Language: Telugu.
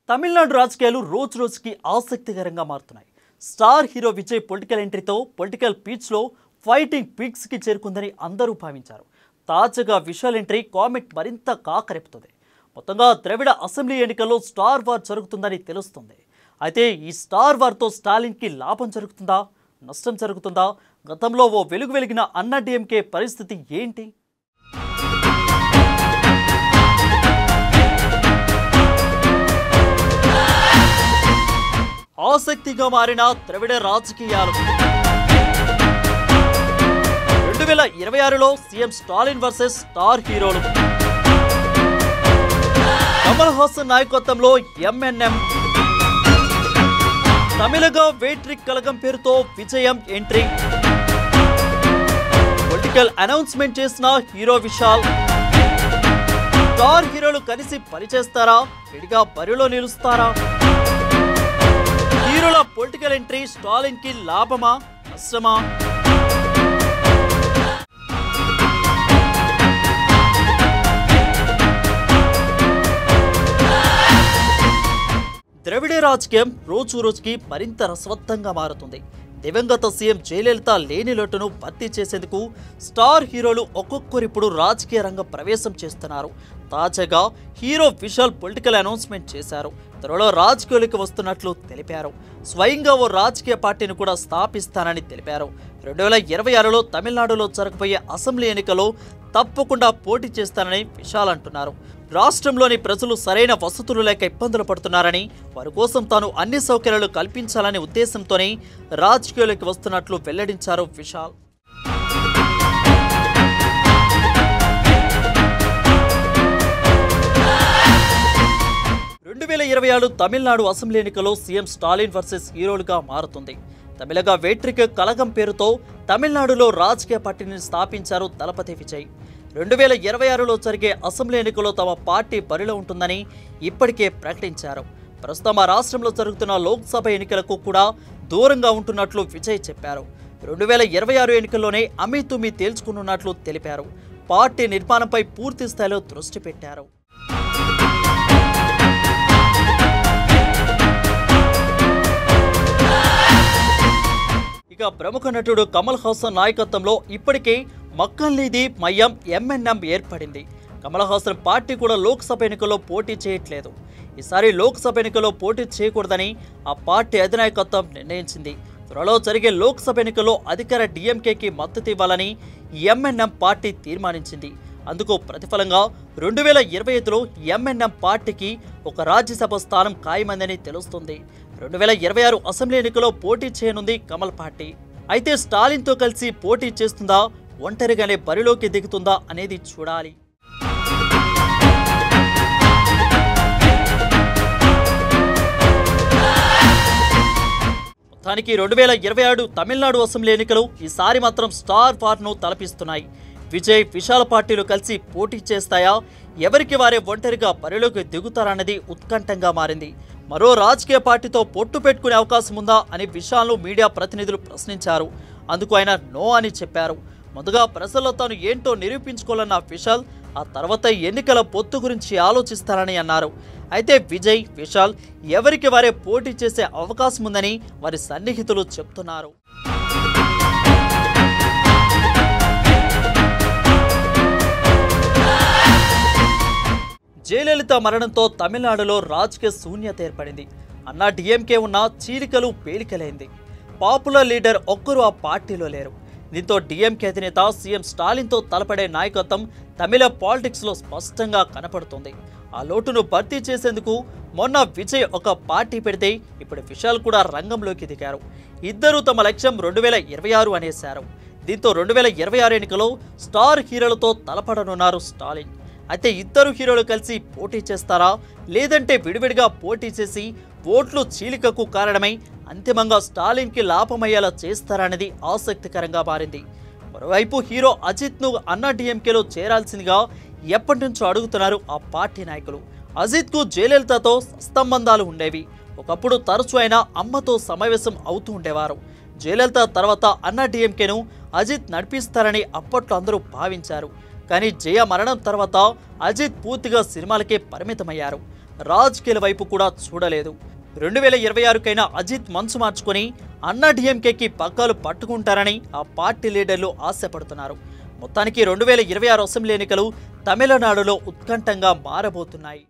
తమిళనాడు రాజకీయాలు రోజు రోజుకి ఆసక్తికరంగా మారుతున్నాయి. స్టార్ హీరో విజయ్ పొలిటికల్ ఎంట్రీతో పొలిటికల్ పీచ్లో ఫైటింగ్ పిక్స్కి చేరుకుందని అందరూ భావించారు. తాజాగా విశాల్ ఎంట్రీ కామెంట్ మరింత కాకరేపుతుంది. మొత్తంగా ద్రవిడ అసెంబ్లీ ఎన్నికల్లో స్టార్ వార్ జరుగుతుందని తెలుస్తుంది. అయితే ఈ స్టార్ వార్తో స్టాలిన్కి లాభం జరుగుతుందా, నష్టం జరుగుతుందా? గతంలో ఓ వెలుగు వెలిగిన అన్నా డీఎంకే పరిస్థితి ఏంటి? ఆసక్తిగా మారిన ద్రవిడ రాజకీయాలు. 2026లో సీఎం స్టాలిన్ వర్సెస్ స్టార్ హీరోలు. కమల్ హాసన్ నాయకత్వంలో ఎంఎన్ఎం. తమిళగా వేట్రిక్ కలగం పేరుతో విజయం ఎంట్రీ. పొలిటికల్ అనౌన్స్మెంట్ చేసిన హీరో విశాల్. స్టార్ హీరోలు కలిసి పనిచేస్తారా, విడిగా బరిలో నిలుస్తారా? హీరోల పొలిటికల్ ఎంట్రీ స్టాలిన్ కి లాభమా, నష్టమా? ద్రవిడ రాజకీయం రోజు రోజుకి మరింత రసవత్తంగా మారుతుంది. దివంగత సీఎం జయలలిత లేని లోటును భర్తీ చేసేందుకు స్టార్ హీరోలు ఒక్కొక్కరిప్పుడు రాజకీయ రంగ ప్రవేశం చేస్తున్నారు. తాజాగా హీరో విశాల్ పొలిటికల్ అనౌన్స్మెంట్ చేశారు. త్వరలో రాజకీయాలకు వస్తున్నట్లు తెలిపారు. స్వయంగా ఓ రాజకీయ పార్టీని కూడా స్థాపిస్తానని తెలిపారు. 2026లో తమిళనాడులో జరగబోయే అసెంబ్లీ ఎన్నికల్లో తప్పకుండా పోటీ చేస్తానని విశాల్ అంటున్నారు. రాష్ట్రంలోని ప్రజలు సరైన వసతులు లేక ఇబ్బందులు పడుతున్నారని, వారి కోసం తాను అన్ని సౌకర్యాలు కల్పించాలనే ఉద్దేశంతోనే రాజకీయాలకు వస్తున్నట్లు వెల్లడించారు విశాల్. తమిళనాడు అసెంబ్లీ ఎన్నికల్లో సీఎం స్టాలిన్ వర్సెస్ హీరోలుగా మారుతుంది. తమిళగా వేట్రిక్ కలగం పేరుతో తమిళనాడులో రాజకీయ పార్టీని స్థాపించారు దళపతి విజయ్. 2026లో జరిగే అసెంబ్లీ ఎన్నికల్లో తమ పార్టీ బరిలో ఉంటుందని ఇప్పటికే ప్రకటించారు. ప్రస్తుతం ఆ రాష్ట్రంలో జరుగుతున్న లోక్సభ ఎన్నికలకు కూడా దూరంగా ఉంటున్నట్లు విజయ్ చెప్పారు. 2026 ఎన్నికల్లోనే అమీతుమీ తేల్చుకున్నట్లు తెలిపారు. పార్టీ నిర్మాణంపై పూర్తి స్థాయిలో దృష్టి పెట్టారు. ఇక ప్రముఖ నటుడు కమల్ హాసన్ నాయకత్వంలో ఇప్పటికే మక్కన్లీది మయం ఎంఎన్ఎం ఏర్పడింది. కమల్ హాసన్ పార్టీ కూడా లోక్సభ ఎన్నికల్లో పోటీ చేయట్లేదు. ఈసారి లోక్సభ ఎన్నికల్లో పోటీ చేయకూడదని ఆ పార్టీ అధినాయకత్వం నిర్ణయించింది. త్వరలో జరిగే లోక్సభ ఎన్నికల్లో అధికార డిఎంకేకి మద్దతు ఇవ్వాలని ఎంఎన్ఎం పార్టీ తీర్మానించింది. అందుకు ప్రతిఫలంగా 2025లో ఎంఎన్ఎం పార్టీకి ఒక రాజ్యసభ స్థానం ఖాయమైందని తెలుస్తుంది. 2026 అసెంబ్లీ ఎన్నికల్లో పోటీ చేయనుంది కమల్ పార్టీ. అయితే స్టాలిన్తో కలిసి పోటీ చేస్తుందా, ఒంటరిగానే బరిలోకి దిగుతుందా అనేది చూడాలి. మొత్తానికి 2026 తమిళనాడు అసెంబ్లీ ఎన్నికలు ఈసారి మాత్రం స్టార్ వార్ను తలపిస్తున్నాయి. విజయ్, విశాల్ పార్టీలు కలిసి పోటీ చేస్తాయా, ఎవరికి వారే ఒంటరిగా బరిలోకి దిగుతారన్నది ఉత్కంఠంగా మారింది. మరో రాజకీయ పార్టీతో పొట్టు పెట్టుకునే అవకాశం ఉందా అని విశాల్ను మీడియా ప్రతినిధులు ప్రశ్నించారు. అందుకు ఆయన నో అని చెప్పారు. ముందుగా ప్రజల్లో తాను ఏంటో నిరూపించుకోవాలన్న విశాల్ ఆ తర్వాత ఎన్నికల పొత్తు గురించి ఆలోచిస్తారని అన్నారు. అయితే విజయ్, విశాల్ ఎవరికి వారే పోటీ చేసే అవకాశం ఉందని వారి సన్నిహితులు చెప్తున్నారు. జయలలిత మరణంతో తమిళనాడులో రాజకీయ శూన్యత ఏర్పడింది. అన్నా డీఎంకే ఉన్న చీలికలు పేలికలైంది. పాపులర్ లీడర్ ఒక్కరు ఆ పార్టీలో లేరు. దీంతో డీఎంకే అధినేత సీఎం స్టాలిన్తో తలపడే నాయకత్వం తమిళ పాలిటిక్స్లో స్పష్టంగా కనపడుతుంది. ఆ లోటును భర్తీ చేసేందుకు మొన్న విజయ్ ఒక పార్టీ పెడితే ఇప్పుడు విశాల్ కూడా రంగంలోకి దిగారు. ఇద్దరూ తమ లక్ష్యం 2026 అనేశారు. దీంతో 2026 ఎన్నికలో స్టార్ హీరోలతో తలపడనున్నారు స్టాలిన్. అయితే ఇద్దరు హీరోలు కలిసి పోటీ చేస్తారా, లేదంటే విడివిడిగా పోటీ చేసి ఓట్లు చీలికకు కారణమై అంతిమంగా స్టాలిన్కి లాభమయ్యేలా చేస్తారా అనేది ఆసక్తికరంగా మారింది. మరోవైపు హీరో అజిత్ను అన్నా డీఎంకేలో చేరాల్సిందిగా ఎప్పటి నుంచో అడుగుతున్నారు ఆ పార్టీ నాయకులు. అజిత్కు జయలలితతో సంబంధాలు ఉండేవి. ఒకప్పుడు తరచూ ఆయన అమ్మతో సమావేశం అవుతూ ఉండేవారు. జయలలిత తర్వాత అన్నా డీఎంకేను అజిత్ నడిపిస్తారని అప్పట్లో అందరూ భావించారు. కానీ జయ మరణం తర్వాత అజిత్ పూర్తిగా సినిమాలకే పరిమితమయ్యారు. రాజకీయాల వైపు కూడా చూడలేదు. 2026కైనా అజిత్ మనసు మార్చుకొని అన్నా డిఎంకేకి పగ్గాలు పట్టుకుంటారని ఆ పార్టీ లీడర్లు ఆశపడుతున్నారు. మొత్తానికి 2026 అసెంబ్లీ ఎన్నికలు తమిళనాడులో ఉత్కంఠంగా మారబోతున్నాయి.